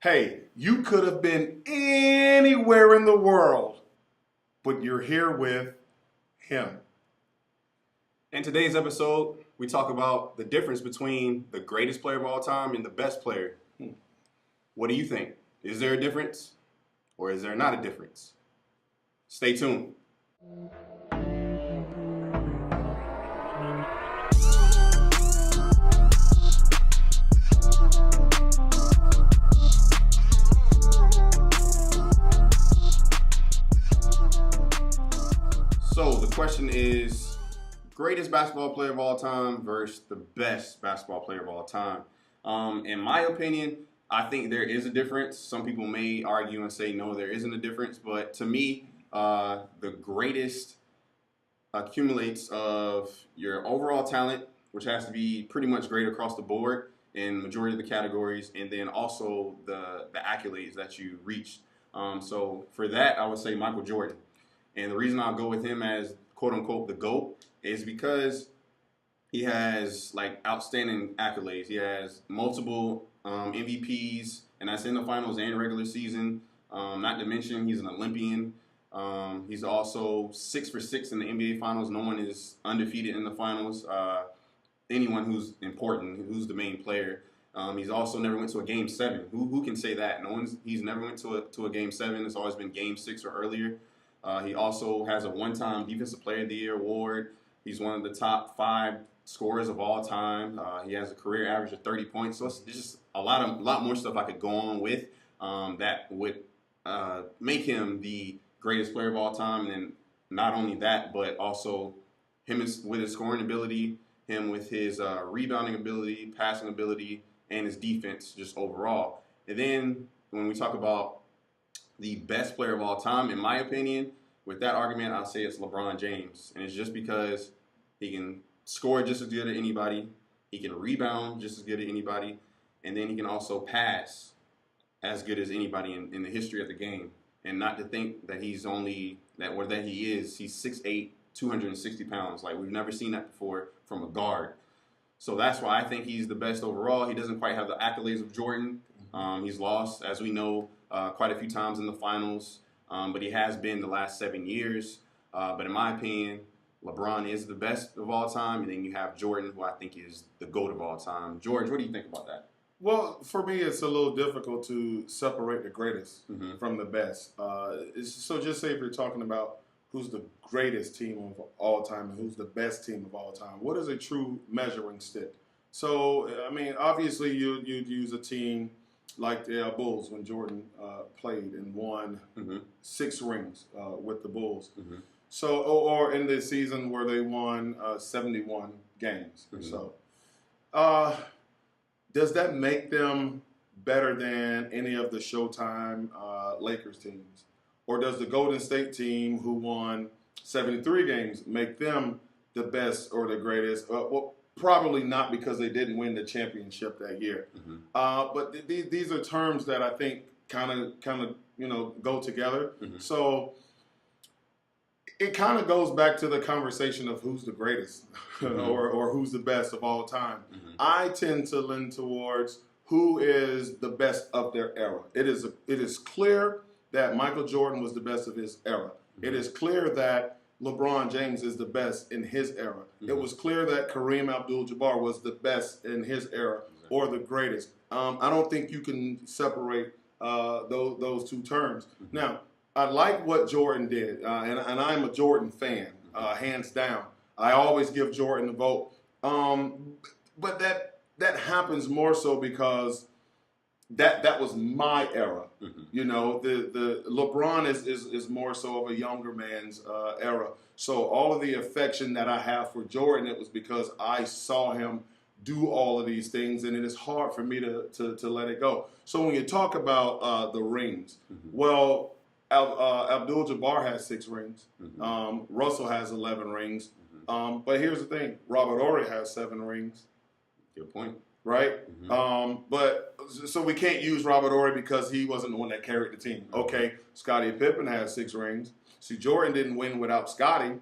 hey, you could have been anywhere in the world, but you're here with him. In today's episode, we talk about the difference between the greatest player of all time and the best player. What do you think? Is there a difference or is there not a difference? Stay tuned. So the question is, greatest basketball player of all time versus the best basketball player of all time. In my opinion, I think there is a difference. Some people may argue and say, no, there isn't a difference. But to me, the greatest accumulates of your overall talent, which has to be pretty much great across the board in majority of the categories, and then also the accolades that you reached. So for that, I would say Michael Jordan. And the reason I'll go with him as quote-unquote the GOAT is because he has like outstanding accolades. He has multiple MVPs, and that's in the finals and regular season. Not to mention he's an Olympian. He's also 6 for 6 in the NBA Finals. No one is undefeated in the finals. Anyone who's important, who's the main player. He's also never went to a Game 7. Who can say that? He's never went to a Game 7. It's always been Game 6 or earlier. He also has a one-time Defensive Player of the Year award. He's one of the top 5 scorers of all time. He has a career average of 30 points. So it's just a lot more stuff I could go on with that would make him the greatest player of all time. And not only that, but also him with his scoring ability, him with his rebounding ability, passing ability, and his defense just overall. And then when we talk about the best player of all time, in my opinion, with that argument, I'll say it's LeBron James. And it's just because he can score just as good as anybody, he can rebound just as good as anybody, and then he can also pass as good as anybody in the history of the game. And not to think that he's only, that he is, he's 6'8", 260 pounds. Like, we've never seen that before from a guard. So that's why I think he's the best overall. He doesn't quite have the accolades of Jordan. He's lost, as we know, quite a few times in the finals, but he has been the last 7 years. But in my opinion, LeBron is the best of all time, and then you have Jordan, who I think is the GOAT of all time. George, what do you think about that? Well, for me, it's a little difficult to separate the greatest from the best. So just say if you're talking about who's the greatest team of all time and who's the best team of all time, what is a true measuring stick? So, I mean, obviously you'd use a team like the Bulls when Jordan played and won 6 rings with the Bulls. So, or in the season where they won 71 games or so. Does that make them better than any of the Showtime Lakers teams? Or does the Golden State team who won 73 games make them the best or the greatest? Well, probably not, because they didn't win the championship that year. But these are terms that I think kind of go together. So it kind of goes back to the conversation of who's the greatest or who's the best of all time. I tend to lean towards who is the best of their era. It is clear that Michael Jordan was the best of his era. It is clear that LeBron James is the best in his era. It was clear that Kareem Abdul-Jabbar was the best in his era or the greatest. I don't think you can separate those two terms. Now, I like what Jordan did, and I'm a Jordan fan, hands down. I always give Jordan the vote. But that happens more so because that was my era. You know, the LeBron is more so of a younger man's era. So all of the affection that I have for Jordan, it was because I saw him do all of these things, and it is hard for me to let it go. So when you talk about the rings, well, Abdul-Jabbar has 6 rings. Russell has 11 rings. But here's the thing: Robert Horry has 7 rings. Good point. Right? But so we can't use Robert Horry because he wasn't the one that carried the team. Okay, Scottie Pippen has 6 rings. See, Jordan didn't win without Scottie.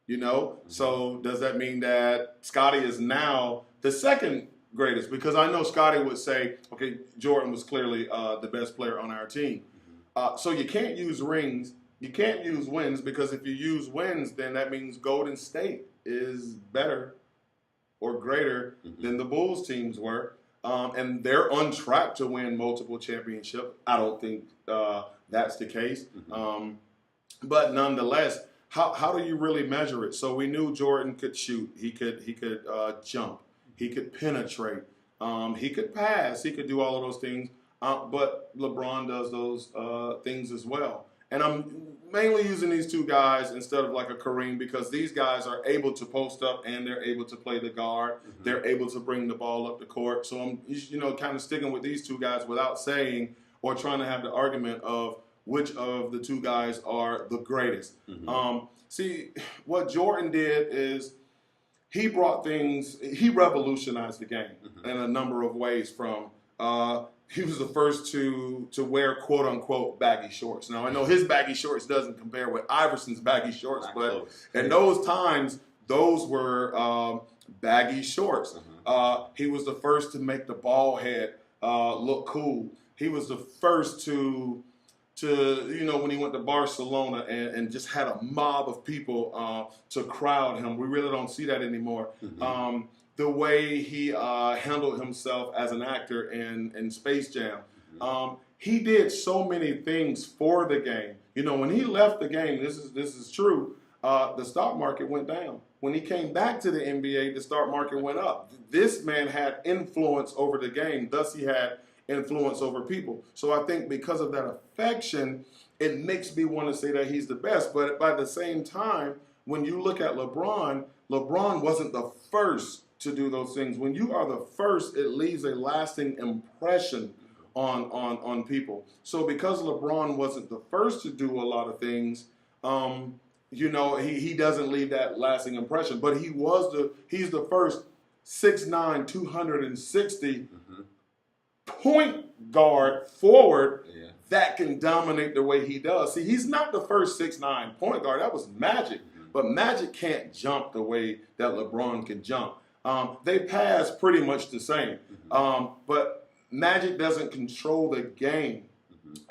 You know, so does that mean that Scottie is now the second greatest, because I know Scotty would say, okay, Jordan was clearly the best player on our team. So you can't use rings. You can't use wins, because if you use wins, then that means Golden State is better or greater than the Bulls teams were. And they're on track to win multiple championships. I don't think that's the case. But nonetheless, how do you really measure it? So we knew Jordan could shoot. He could jump. He could penetrate. He could pass. He could do all of those things. But LeBron does those things as well. And I'm mainly using these two guys instead of like a Kareem, because these guys are able to post up and they're able to play the guard. They're able to bring the ball up the court. So I'm, kind of sticking with these two guys without saying or trying to have the argument of which of the two guys are the greatest. See, what Jordan did is he revolutionized the game in a number of ways. From he was the first to wear quote unquote baggy shorts. Now I know his baggy shorts doesn't compare with Iverson's baggy shorts, but in those times, those were baggy shorts. He was the first to make the ball head look cool. He was the first to when he went to Barcelona and just had a mob of people to crowd him. We really don't see that anymore. The way he handled himself as an actor in Space Jam. He did so many things for the game. When he left the game, this is true, the stock market went down. When he came back to the NBA, the stock market went up. This man had influence over the game. Thus, he had influence over people. So I think because of that affection, it makes me want to say that he's the best. But by the same time, when you look at LeBron wasn't the first to do those things. When you are the first, it leaves a lasting impression on people. So because LeBron wasn't the first to do a lot of things, he doesn't leave that lasting impression. But he's the first 6'9", 260 point guard forward that can dominate the way he does. See, he's not the first 6'9" point guard. That was Magic. But Magic can't jump the way that LeBron can jump. They pass pretty much the same. But Magic doesn't control the game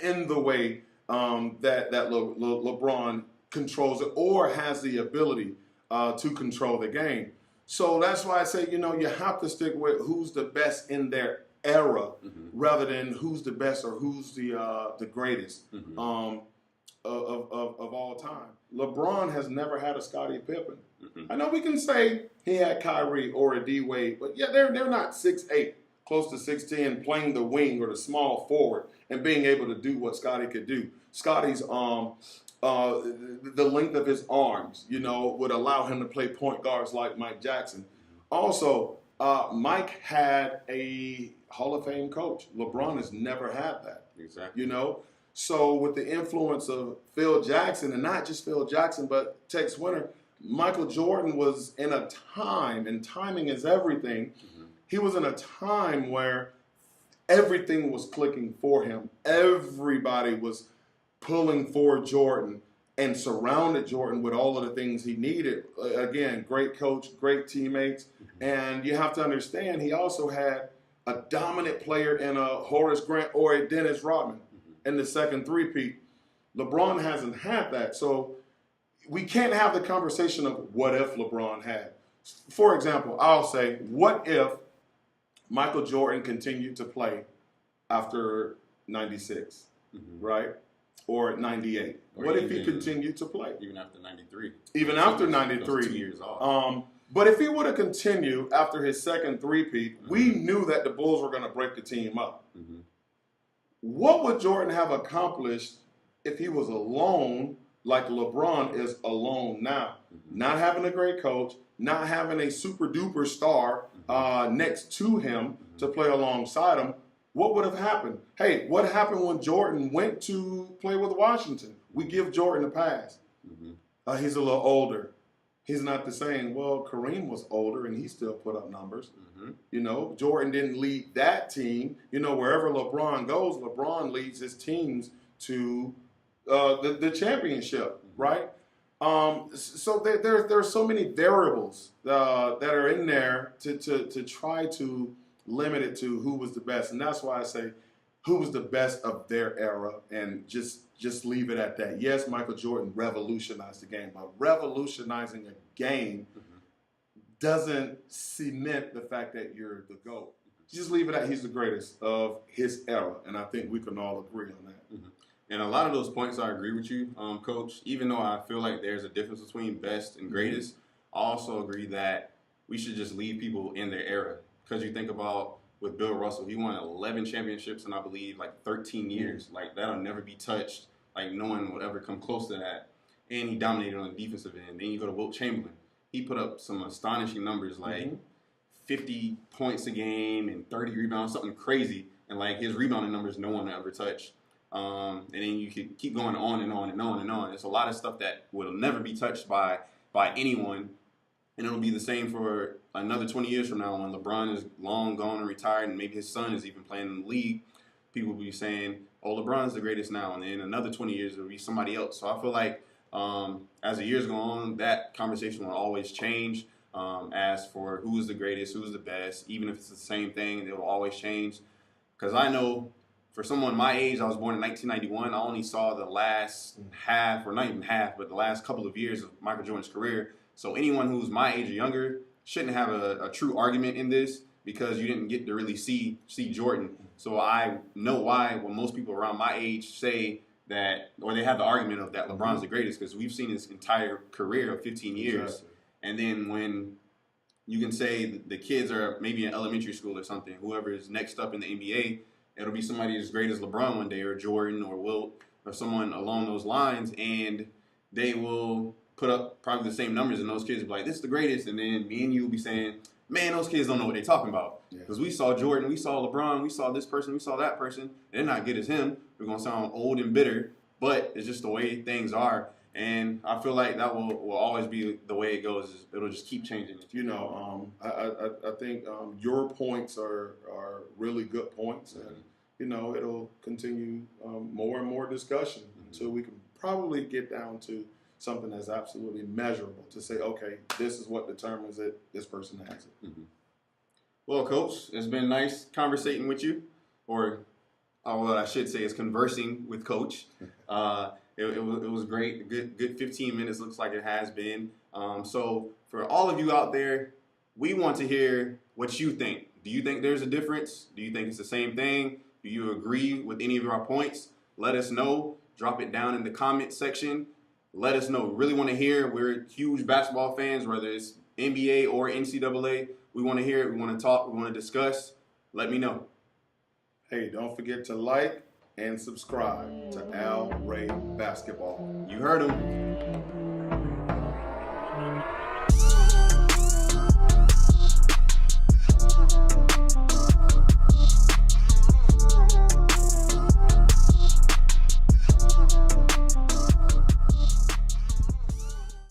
in the way that LeBron controls it, or has the ability to control the game. So that's why I say, you have to stick with who's the best in their era rather than who's the best or who's the greatest of all time. LeBron has never had a Scottie Pippen. I know we can say he had Kyrie or a D-Wade, but they're not 6'8", close to 6'10", playing the wing or the small forward and being able to do what Scottie could do. Scottie's the length of his arms, would allow him to play point guards like Mike Jackson. Also, Mike had a Hall of Fame coach. LeBron has never had that. Exactly. So with the influence of Phil Jackson, and not just Phil Jackson, but Tex Winter, Michael Jordan was in a time, and timing is everything. He was in a time where everything was clicking for him. Everybody was pulling for Jordan and surrounded Jordan with all of the things he needed. Again, great coach, great teammates. And you have to understand, he also had a dominant player in a Horace Grant or a Dennis Rodman in the second three-peat. LeBron hasn't had that. So we can't have the conversation of what if LeBron had. For example, I'll say, what if Michael Jordan continued to play after 96, right? Or 98. Or what if he continued to play? Even after 93. Even after 93. 2 years off. But if he would have continued after his second three-peat, we knew that the Bulls were going to break the team up. What would Jordan have accomplished if he was alone like LeBron is alone now? Not having a great coach, not having a super-duper star next to him to play alongside him. What would have happened? Hey, what happened when Jordan went to play with Washington? We give Jordan a pass. He's a little older. He's not the same. Well, Kareem was older and he still put up numbers. Jordan didn't lead that team. Wherever LeBron goes, LeBron leads his teams to the championship, right? So there's so many variables that are in there to try to limited to who was the best. And that's why I say who was the best of their era, and just leave it at that. Yes, Michael Jordan revolutionized the game, but revolutionizing a game doesn't cement the fact that you're the GOAT. Just leave it at he's the greatest of his era, and I think we can all agree on that. And a lot of those points, I agree with you, Coach. Even though I feel like there's a difference between best and greatest, I also agree that we should just leave people in their era. Because you think about with Bill Russell, he won 11 championships in, I believe, like 13 years. Like, that'll never be touched. Like, no one would ever come close to that. And he dominated on the defensive end. Then you go to Wilt Chamberlain. He put up some astonishing numbers, like 50 points a game and 30 rebounds, something crazy. And, like, his rebounding numbers no one ever touched. And then you could keep going on and on and on and on. There's a lot of stuff that will never be touched by anyone. And it'll be the same for another 20 years from now when LeBron is long gone and retired and maybe his son is even playing in the league. People will be saying, oh, LeBron's the greatest now. And then another 20 years, it'll be somebody else. So I feel like as the years go on, that conversation will always change. As for who is the greatest, who is the best, even if it's the same thing, it will always change. Because I know for someone my age, I was born in 1991, I only saw the last half, or not even half, but the last couple of years of Michael Jordan's career. So anyone who's my age or younger shouldn't have a true argument in this because you didn't get to really see Jordan. So I know why when most people around my age say that, or they have the argument of that LeBron's the greatest, because we've seen his entire career of 15 years. Exactly. And then when you can say the kids are maybe in elementary school or something, whoever is next up in the NBA, it'll be somebody as great as LeBron one day, or Jordan, or Wilt, or someone along those lines, and they will put up probably the same numbers, and those kids will be like, this is the greatest, and then me and you will be saying, man, those kids don't know what they're talking about. Because we saw Jordan, we saw LeBron, we saw this person, we saw that person. They're not good as him. We're going to sound old and bitter, but it's just the way things are. And I feel like that will always be the way it goes. It'll just keep changing. You know, I think your points are really good points, and you know it'll continue more and more discussion until we can probably get down to something that's absolutely measurable to say, okay, this is what determines it. This person has it. Well, Coach, it's been nice conversating with you, or what I should say is conversing with Coach. It was great. Good 15 minutes looks like it has been. So for all of you out there, we want to hear what you think. Do you think there's a difference? Do you think it's the same thing? Do you agree with any of our points? Let us know. Drop it down in the comment section. Let us know. We really want to hear. We're huge basketball fans, whether it's NBA or NCAA. We want to hear it. We want to talk. We want to discuss. Let me know. Hey, don't forget to like and subscribe to Al Ray Basketball. You heard him.